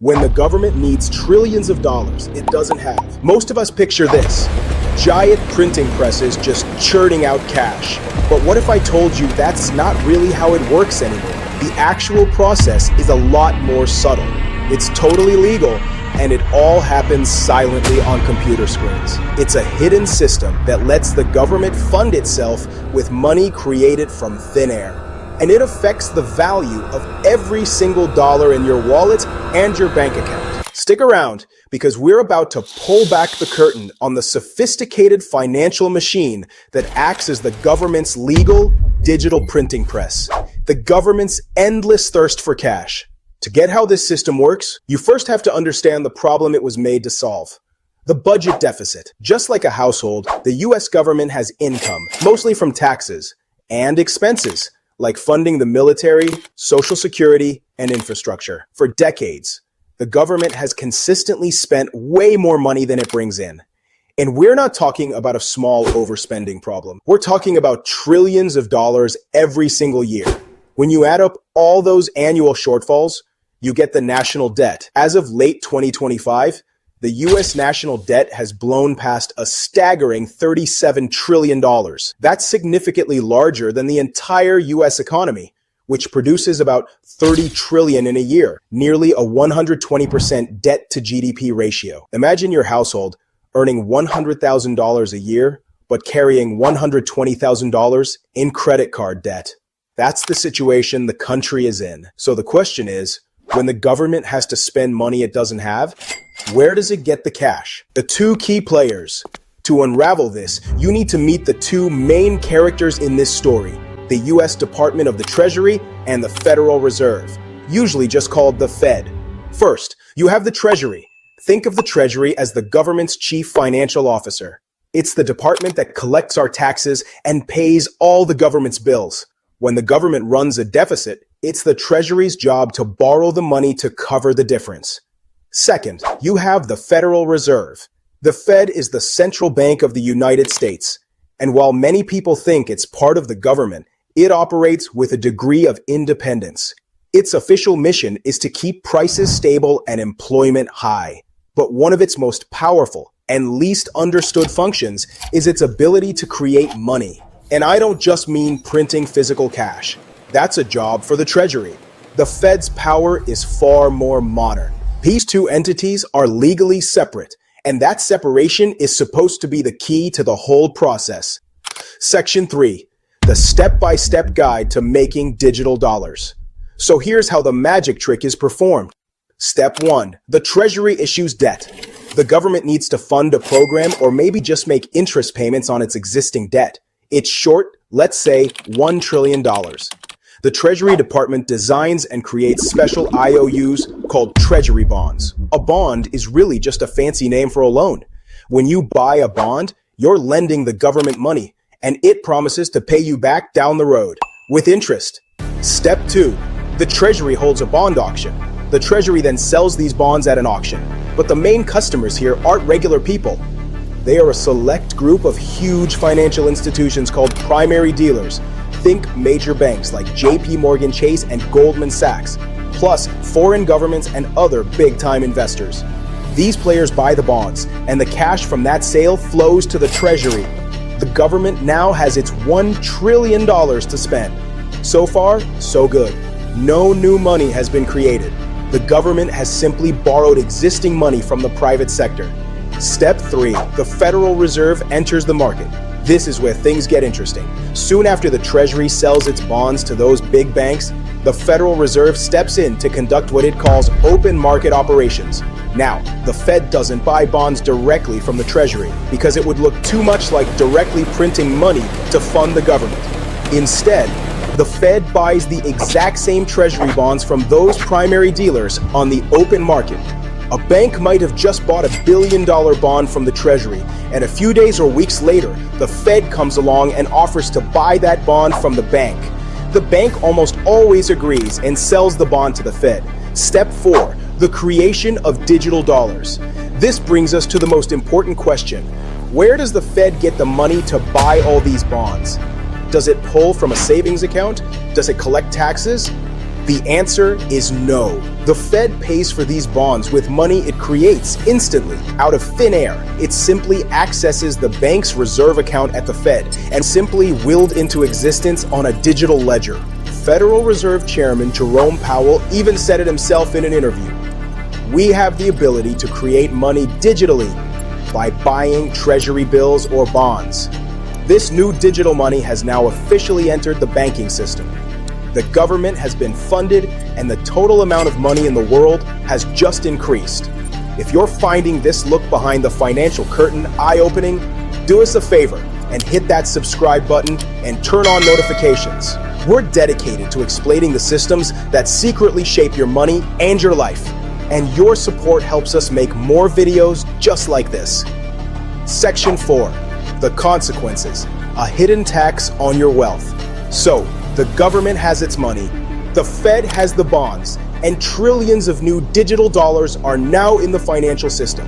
When the government needs trillions of dollars it doesn't have. Most of us picture this: giant printing presses just churning out cash. But what if I told you that's not really how it works anymore? The actual process is a lot more subtle. It's totally legal, and it all happens silently on computer screens. It's a hidden system that lets the government fund itself with money created from thin air. And it affects the value of every single dollar in your wallet and your bank account. Stick around, because we're about to pull back the curtain on the sophisticated financial machine that acts as the government's legal digital printing press. The government's endless thirst for cash. To get how this system works, you first have to understand the problem it was made to solve. The budget deficit. Just like a household, the US government has income, mostly from taxes, and expenses, like funding the military, social security, and infrastructure. For decades, the government has consistently spent way more money than it brings in. And we're not talking about a small overspending problem. We're talking about trillions of dollars every single year. When you add up all those annual shortfalls, you get the national debt. As of late 2025, the US national debt has blown past a staggering $37 trillion. That's significantly larger than the entire US economy, which produces about 30 trillion in a year, nearly a 120% debt to GDP ratio. Imagine your household earning $100,000 a year, but carrying $120,000 in credit card debt. That's the situation the country is in. So the question is, when the government has to spend money it doesn't have, where does it get the cash? The two key players. To unravel this, you need to meet the two main characters in this story: the US Department of the Treasury and the Federal Reserve, usually just called the Fed. First, you have the Treasury. Think of the Treasury as the government's chief financial officer. It's the department that collects our taxes and pays all the government's bills. When the government runs a deficit, it's the Treasury's job to borrow the money to cover the difference. Second, you have the Federal Reserve. The Fed is the central bank of the United States. And while many people think it's part of the government, it operates with a degree of independence. Its official mission is to keep prices stable and employment high. But one of its most powerful and least understood functions is its ability to create money. And I don't just mean printing physical cash. That's a job for the Treasury. The Fed's power is far more modern. These two entities are legally separate, and that separation is supposed to be the key to the whole process. Section 3. The step-by-step guide to making digital dollars. So here's how the magic trick is performed. Step 1. The Treasury issues debt. The government needs to fund a program or maybe just make interest payments on its existing debt. It's short, let's say, $1 trillion. The Treasury Department designs and creates special IOUs called Treasury bonds. A bond is really just a fancy name for a loan. When you buy a bond, you're lending the government money, and it promises to pay you back down the road with interest. Step 2. The Treasury holds a bond auction. The Treasury then sells these bonds at an auction. But the main customers here aren't regular people. They are a select group of huge financial institutions called primary dealers. Think major banks like JP Morgan Chase and Goldman Sachs, plus foreign governments and other big-time investors. These players buy the bonds, and the cash from that sale flows to the Treasury. The government now has its $1 trillion to spend. So far, so good. No new money has been created. The government has simply borrowed existing money from the private sector. Step 3. The Federal Reserve enters the market. This is where things get interesting. Soon after the Treasury sells its bonds to those big banks, the Federal Reserve steps in to conduct what it calls open market operations. Now, the Fed doesn't buy bonds directly from the Treasury because it would look too much like directly printing money to fund the government. Instead, the Fed buys the exact same Treasury bonds from those primary dealers on the open market. A bank might have just bought $1 billion bond from the Treasury, and a few days or weeks later, the Fed comes along and offers to buy that bond from the bank. The bank almost always agrees and sells the bond to the Fed. Step 4. The creation of digital dollars. This brings us to the most important question. Where does the Fed get the money to buy all these bonds? Does it pull from a savings account? Does it collect taxes? The answer is no. The Fed pays for these bonds with money it creates instantly, out of thin air. It simply accesses the bank's reserve account at the Fed and simply willed into existence on a digital ledger. Federal Reserve Chairman Jerome Powell even said it himself in an interview. We have the ability to create money digitally by buying treasury bills or bonds. This new digital money has now officially entered the banking system. The government has been funded, and the total amount of money in the world has just increased. If you're finding this look behind the financial curtain eye-opening, do us a favor and hit that subscribe button and turn on notifications. We're dedicated to explaining the systems that secretly shape your money and your life, and your support helps us make more videos just like this. Section 4. The consequences. A hidden tax on your wealth. So, the government has its money, the Fed has the bonds, and trillions of new digital dollars are now in the financial system.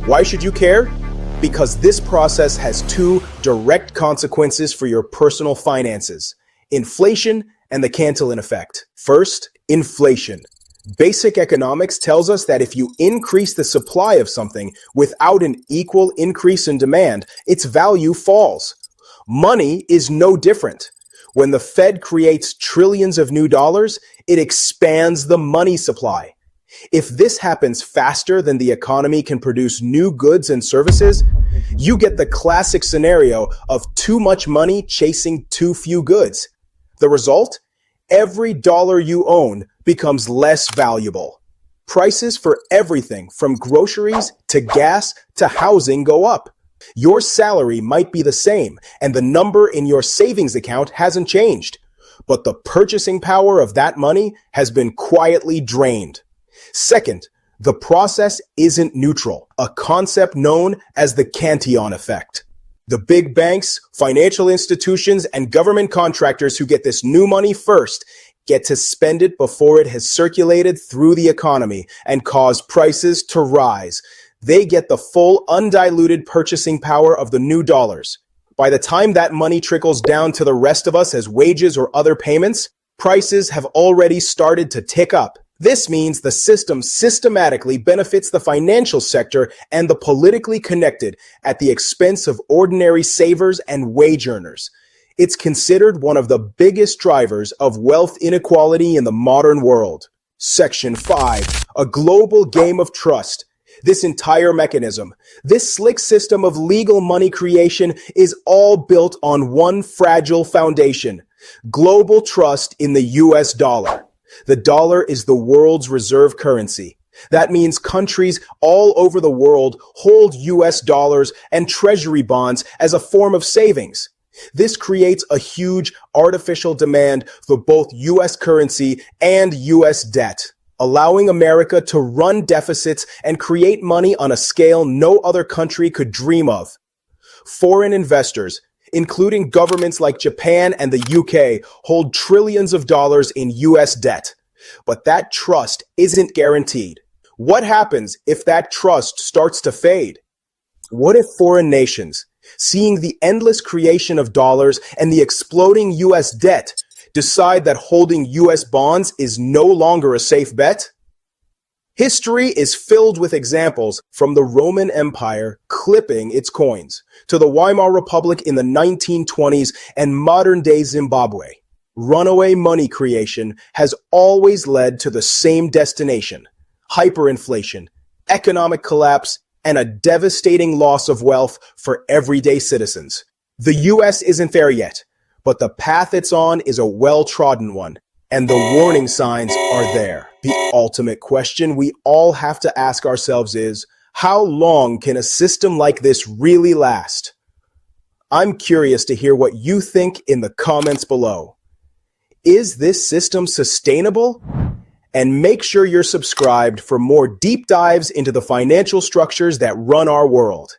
Why should you care? Because this process has two direct consequences for your personal finances: inflation and the Cantillon effect. First, inflation. Basic economics tells us that if you increase the supply of something without an equal increase in demand, its value falls. Money is no different. When the Fed creates trillions of new dollars, it expands the money supply. If this happens faster than the economy can produce new goods and services, you get the classic scenario of too much money chasing too few goods. The result? Every dollar you own becomes less valuable. Prices for everything from groceries to gas to housing go up. Your salary might be the same, and the number in your savings account hasn't changed, but the purchasing power of that money has been quietly drained. Second, the process isn't neutral, a concept known as the Cantillon effect. The big banks, financial institutions, and government contractors who get this new money first get to spend it before it has circulated through the economy and caused prices to rise. They get the full, undiluted purchasing power of the new dollars. By the time that money trickles down to the rest of us as wages or other payments, prices have already started to tick up. This means the system systematically benefits the financial sector and the politically connected at the expense of ordinary savers and wage earners. It's considered one of the biggest drivers of wealth inequality in the modern world. Section 5. A global game of trust. This entire mechanism, this slick system of legal money creation is all built on one fragile foundation: global trust in the US dollar. The dollar is the world's reserve currency. That means countries all over the world hold US dollars and treasury bonds as a form of savings. This creates a huge artificial demand for both US currency and US debt, allowing America to run deficits and create money on a scale no other country could dream of. Foreign investors, including governments like Japan and the UK, hold trillions of dollars in US debt. But that trust isn't guaranteed. What happens if that trust starts to fade? What if foreign nations, seeing the endless creation of dollars and the exploding US debt, decide that holding US bonds is no longer a safe bet? History is filled with examples, from the Roman Empire clipping its coins to the Weimar Republic in the 1920s and modern-day Zimbabwe. Runaway money creation has always led to the same destination: hyperinflation, economic collapse, and a devastating loss of wealth for everyday citizens. The US isn't there yet, but the path it's on is a well-trodden one, and the warning signs are there. The ultimate question we all have to ask ourselves is, how long can a system like this really last? I'm curious to hear what you think in the comments below. Is this system sustainable? And make sure you're subscribed for more deep dives into the financial structures that run our world.